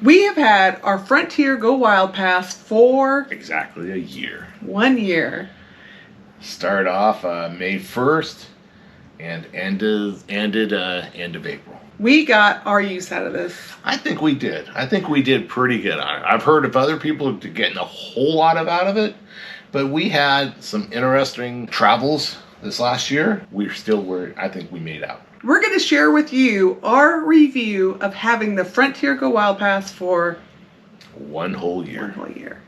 We have had our Frontier Go Wild Pass for exactly a year. 1 year. Started off May 1st and ended end of April. We got our use out of this. I think we did. I think we did pretty good on it. I've heard of other people getting a whole lot out of it, but we had some interesting travels this last year. I think we made out. We're going to share with you our review of having the Frontier Go Wild Pass for 1 whole year. 1 whole year.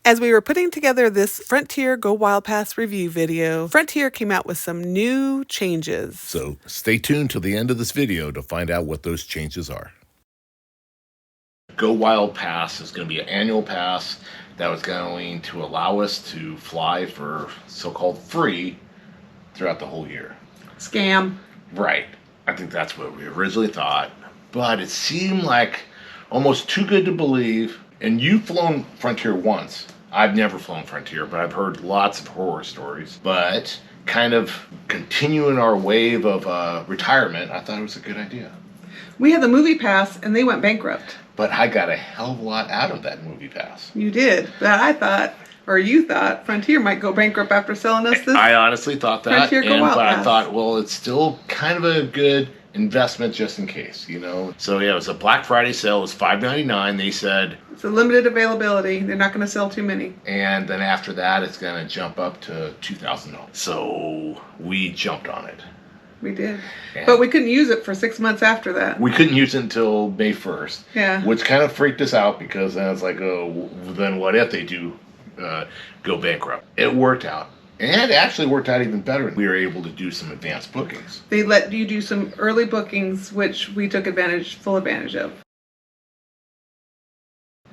As we were putting together this Frontier Go Wild Pass review video, Frontier came out with some new changes. So stay tuned to the end of this video to find out what those changes are. Go Wild Pass is going to be an annual pass that was going to allow us to fly for so-called free throughout the whole year. Scam. Right. I think that's what we originally thought. But it seemed like almost too good to believe. And you've flown Frontier once. I've never flown Frontier, but I've heard lots of horror stories. But kind of continuing our wave of retirement, I thought it was a good idea. We had the movie pass and they went bankrupt. But I got a hell of a lot out of that movie pass. You did. But I thought, or you thought, Frontier might go bankrupt after selling us this. I honestly thought that. Frontier Go Wild Pass. I thought, well, it's still kind of a good investment just in case, you know. So yeah, it was a Black Friday sale. It was $5.99. They said it's a limited availability. They're not going to sell too many. And then after that, it's going to jump up to $2,000. So we jumped on it. We did. But we couldn't use it for 6 months after that. We couldn't use it until May 1st. Yeah. Which kind of freaked us out because then it's like, oh, then what if they do go bankrupt? It worked out. And it actually worked out even better. We were able to do some advanced bookings. They let you do some early bookings, which we took full advantage of.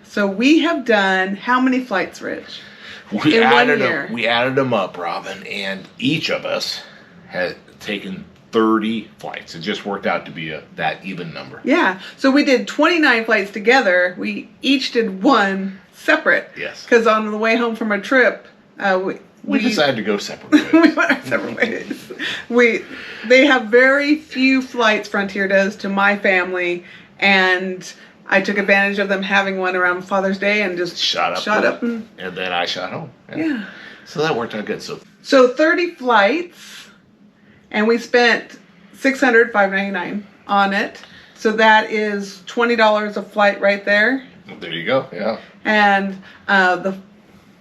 So we have done how many flights, Rich? We added them up, Robin, and each of us had taken 30 flights. It just worked out to be that even number. Yeah. So we did 29 flights together. We each did one separate. Yes. Because on the way home from a trip, we decided to go separate ways. We went our separate ways. They have very few flights, Frontier does, to my family, and I took advantage of them having one around Father's Day and just shot up and then I shot home. Yeah. So that worked out good. So 30 flights, and we spent $599 on it. So that is $20 a flight right there. There you go. Yeah. And the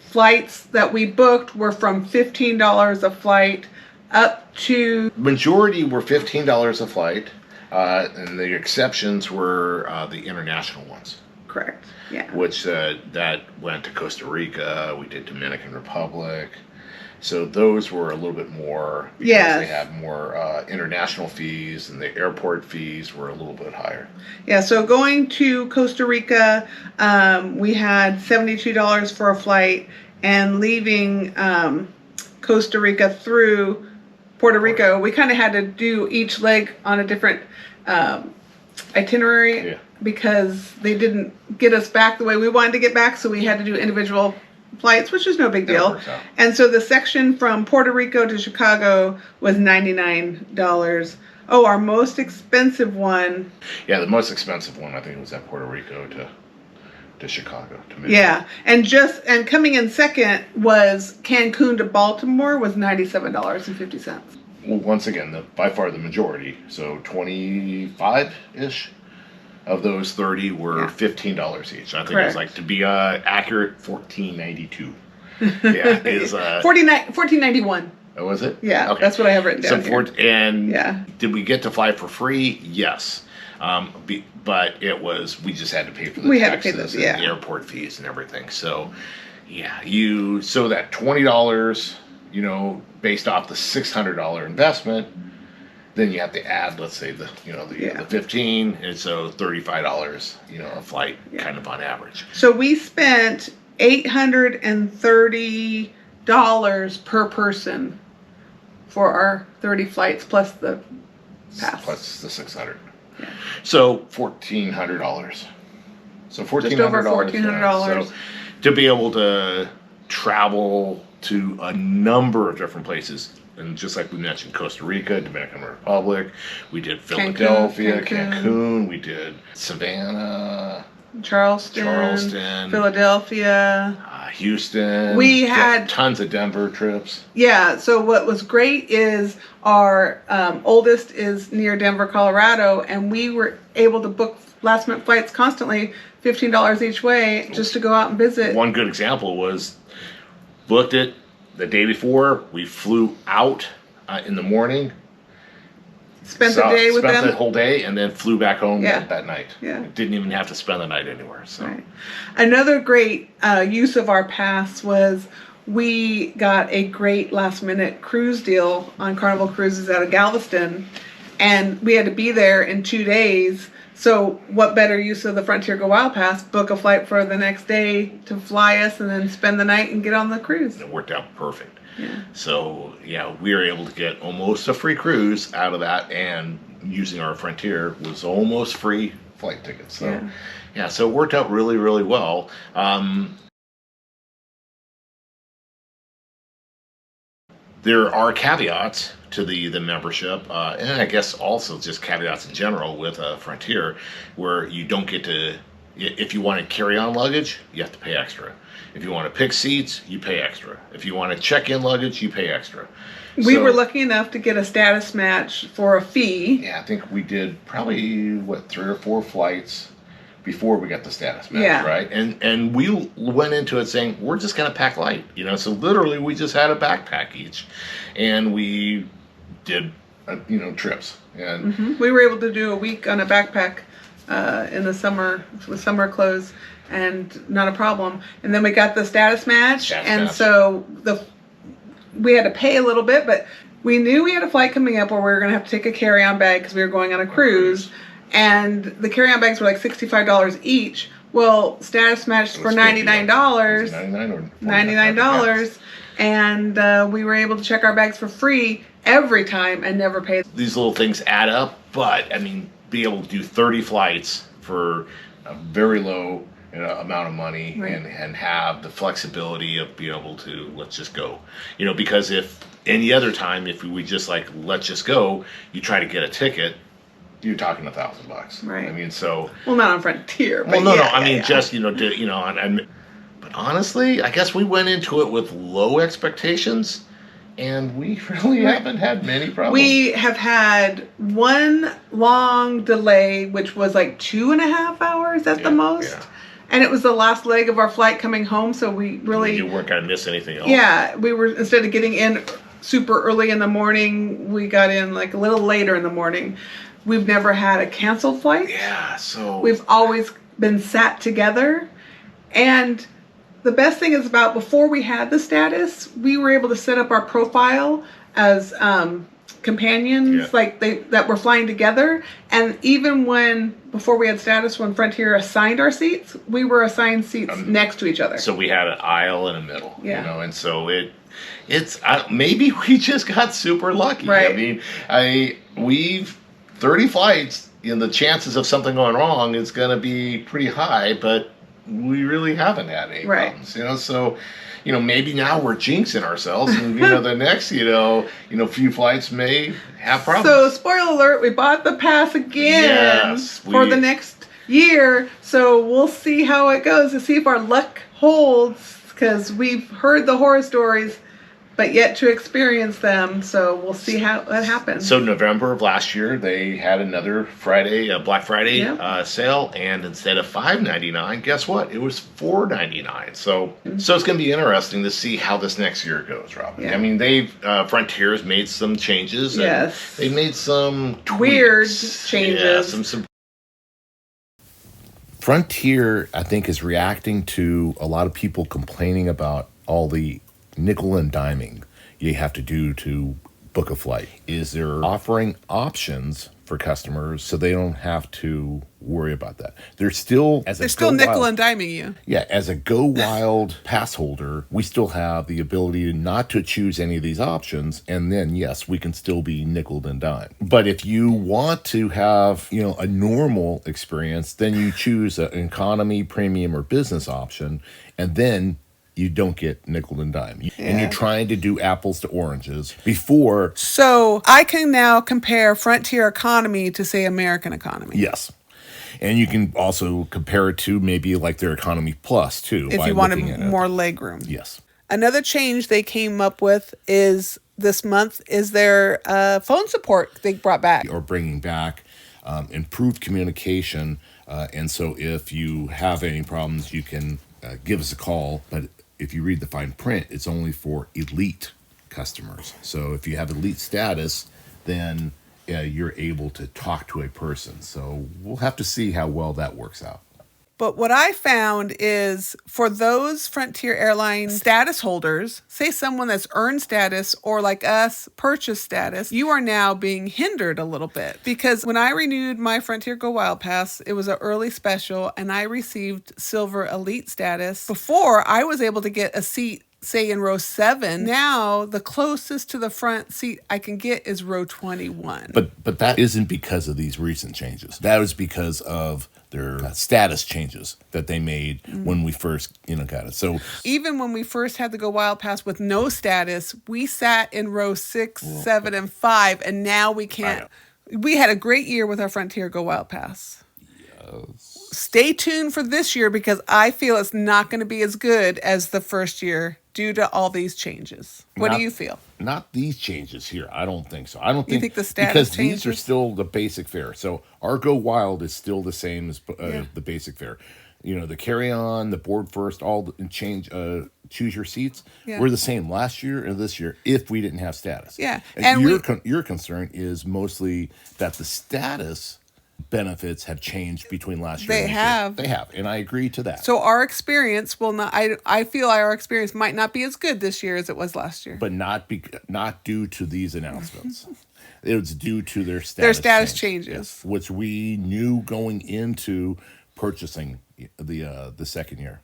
flights that we booked were from $15 a flight up to... Majority were $15 a flight, and the exceptions were the international ones. Correct, yeah. Which that went to Costa Rica, we did Dominican Republic. So those were a little bit more because they have more international fees, and the airport fees were a little bit higher. Yeah, so going to Costa Rica, we had $72 for a flight, and leaving Costa Rica through Puerto Rico, we kind of had to do each leg on a different itinerary because they didn't get us back the way we wanted to get back, so we had to do individual flights, which is no big deal. And so the section from Puerto Rico to Chicago was $99. Oh, our most expensive one. Yeah, the most expensive one, I think, was at Puerto Rico to Chicago. And coming in second was Cancun to Baltimore was $97.50. Well, once again, by far the majority. So 25-ish. Of those 30 were $15 each. I think it was like, to be accurate, $14.92. Yeah, is $14.91. Oh, was it? Yeah, okay. That's what I have written down here. Did we get to fly for free? Yes, but it was we just had to pay for the taxes and the airport fees and everything. So so that $20, based off the $600 investment. Then you have to add, let's say, the 15, and so $35, a flight, kind of on average. So we spent $830 per person for our 30 flights plus the pass. Plus the $600. Yeah. So $1,400. So $1,400. Just over $1,400. So to be able to travel to a number of different places, and just like we mentioned, Costa Rica, Dominican Republic, we did Philadelphia, Cancun, we did Savannah, Charleston, Philadelphia, Houston. We had tons of Denver trips. Yeah, so what was great is our oldest is near Denver, Colorado, and we were able to book last-minute flights constantly, $15 each way, just to go out and visit. One good example was booked it the day before. We flew out in the morning. Spent the day with them. Spent the whole day and then flew back home that night. Yeah. Didn't even have to spend the night anywhere. So. Right. Another great use of our pass was we got a great last-minute cruise deal on Carnival Cruises out of Galveston, and we had to be there in 2 days. So what better use of the Frontier Go Wild Pass? Book a flight for the next day to fly us and then spend the night and get on the cruise. It worked out perfect. Yeah. So, we were able to get almost a free cruise out of that, and using our Frontier was almost free flight tickets. So, so it worked out really, really well. There are caveats to the membership, and I guess also just caveats in general with Frontier, where you don't get to, if you want to carry on luggage, you have to pay extra. If you want to pick seats, you pay extra. If you want to check in luggage, you pay extra. We were lucky enough to get a status match for a fee. Yeah, I think we did probably, 3 or 4 flights before we got the status match, right? And we went into it saying, we're just going to pack light, So literally we just had a backpack each. And we did, trips. And we were able to do a week on a backpack in the summer with summer clothes. And not a problem. And then we got the status match, so we had to pay a little bit, but we knew we had a flight coming up where we were going to have to take a carry-on bag because we were going on a cruise, and the carry-on bags were like $65 each. Well, status matched for $99. $99, and we were able to check our bags for free every time and never pay. These little things add up, but be able to do 30 flights for a very low amount of money, and have the flexibility of being able to let's just go, because if any other time, if we just let's just go, you try to get a ticket, you're talking $1,000, right? So not on Frontier. But just but honestly, I guess we went into it with low expectations. And we really haven't had many problems. We have had one long delay, which was like 2.5 hours at the most. Yeah. And it was the last leg of our flight coming home, so we really... You weren't going to miss anything else. Yeah, we were, instead of getting in super early in the morning, we got in like a little later in the morning. We've never had a canceled flight. Yeah, so... We've always been sat together. And the best thing is about before we had the status, we were able to set up our profile as companions, that were flying together. And even before we had status, when Frontier assigned our seats, we were assigned seats next to each other. So we had an aisle and a middle, and so it's maybe we just got super lucky. Right. We've 30 flights, the chances of something going wrong is going to be pretty high, but we really haven't had any problems, so maybe now we're jinxing ourselves, and the next few flights may have problems. So spoiler alert, we bought the pass again for the next year, so we'll see how it goes to see if our luck holds, because we've heard the horror stories but yet to experience them, so we'll see how that happens. So November of last year, they had another Black Friday sale, and instead of $5.99, guess what? It was $4.99. So it's going to be interesting to see how this next year goes, Robin. Yeah. They've Frontier's made some changes. Yes. They made some tweaks. Weird changes. Yeah, some. Frontier, I think, is reacting to a lot of people complaining about all the nickel and diming you have to do to book a flight. Is they're offering options for customers so they don't have to worry about that. They're still nickel and diming you. Yeah, as a Go Wild pass holder, we still have the ability not to choose any of these options, and then yes, we can still be nickeled and dimed. But if you want to have, a normal experience, then you choose an economy, premium, or business option, and then you don't get nickel and dime. And you're trying to do apples to oranges before. So I can now compare Frontier economy to, say, American economy. Yes. And you can also compare it to maybe like their economy plus too. If you wanted more legroom. Yes. Another change they came up with is this month is their phone support they brought back. Or bringing back improved communication. And so if you have any problems, you can give us a call. But if you read the fine print, it's only for elite customers. So if you have elite status, then you're able to talk to a person. So we'll have to see how well that works out. But what I found is for those Frontier Airlines status holders, say someone that's earned status or like us, purchase status, you are now being hindered a little bit. Because when I renewed my Frontier Go Wild Pass, it was an early special and I received Silver Elite status. Before, I was able to get a seat, say in row 7. Now the closest to the front seat I can get is row 21. But that isn't because of these recent changes. That was because of their status changes that they made when we first got it. So even when we first had the Go Wild Pass with no status, we sat in row 6, 7, and 5, and now we can't. We had a great year with our Frontier Go Wild Pass. Yes. Stay tuned for this year because I feel it's not going to be as good as the first year due to all these changes. What do you feel? Not these changes here. I don't think so. I don't think. You think the status because changes? These are still the basic fare. So our Go Wild is still the same as the basic fare. The carry on, the board first, all the change. Choose your seats. Yeah. We're the same last year and this year if we didn't have status. Yeah, and your concern is mostly that the status benefits have changed between last year and this year. They have, and I agree to that. So our experience will not. I feel our experience might not be as good this year as it was last year. But not due to these announcements. It was due to their status changes, yes, which we knew going into purchasing the second year.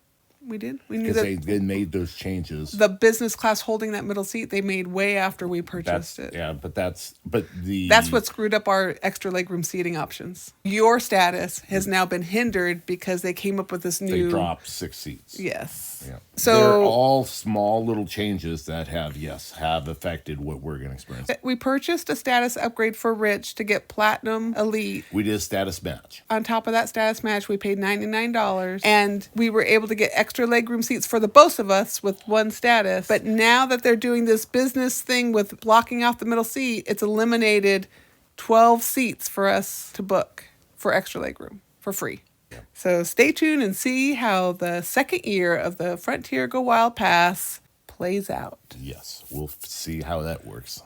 We did. We knew because they made those changes. The business class holding that middle seat they made way after we purchased it. Yeah, that's what screwed up our extra legroom seating options. Your status has now been hindered because they came up with this new. They dropped 6 seats. Yes. Yeah. So they're all small little changes that have affected what we're going to experience. We purchased a status upgrade for Rich to get Platinum Elite. We did a status match. On top of that status match, we paid $99, and we were able to get extra legroom seats for the both of us with one status. But now that they're doing this business thing with blocking off the middle seat, it's eliminated 12 seats for us to book for extra legroom for free. So stay tuned and see how the second year of the Frontier Go Wild Pass plays out. Yes, we'll see how that works.